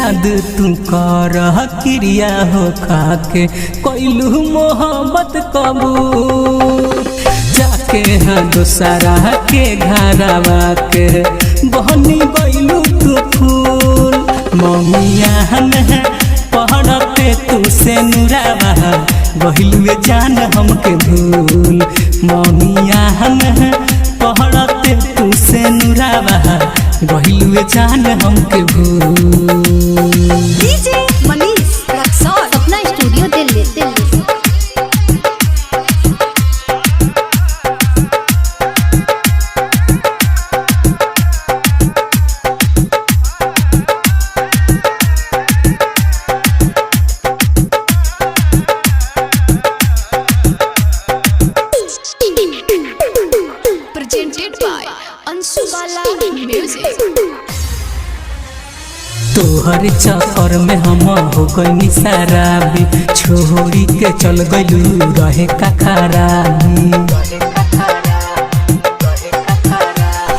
याद तू कर क्रिया हो खाके कोइलू मोहब्बत कबूल जाके हाँ दोसरा के घरवा के बहनी गइलू तू फूल ममिया हमें पढ़ते तू से नुरावा गइलू जान हमके भूल ममिया हमें पढ़ते तू से नुरावा गइलू जान हमके भूल। डीजे मनीष रक्सौल अपना studio Delhi. Presented by Anshu बाला म्यूजिक। तोहर चक्कर में हम हो गई शराबी छोड़ी के चल गइलू रहे का खराबी।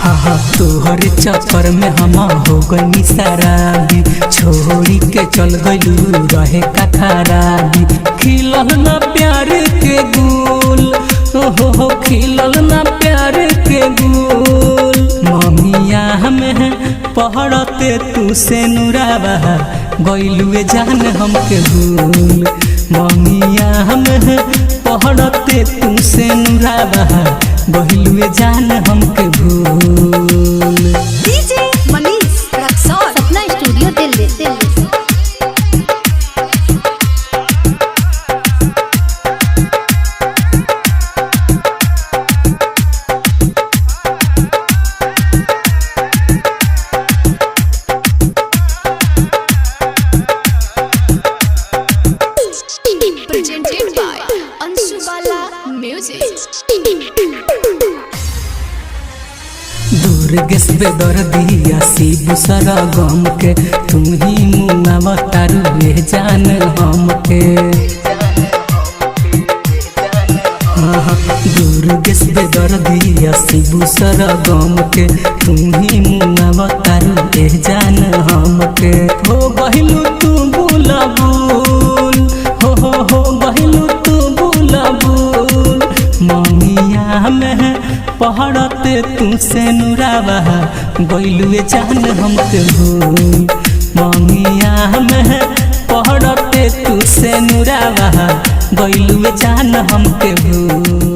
हाँ तोहर चक्कर में हम हो गई शराबी छोड़ी के चल गइलू रहे का खराबी। खिलल ना प्यार के गुल हो खिलल ना प्यार के गुल ममिया हमें पढ़ते तू से नुरावा गइलू जान हमके भूल ममिया हमें पढ़ते तू से नुरावा गइलू जान हमके भूल। डीजे मनीष रक्सौल अपना studio Delhi. Presented by Anshu बाला म्यूजिक। दूर गस बेदर दिया शिव सरा गम के तुम ही मुंगा तारू ले जान हमके। दूर गस बेदर दिया शिव सरा गम के तुम ही मुंगा तारू ले जान हमके। हो गइलू तू बुलाबुल हो गइलू तू बुलाबुल ममिया में पढ़ते तू से नुरावा गइलू जान हमके भूल ममिया में पढ़ते तू से नुरावा गइलू जान हमके भूल।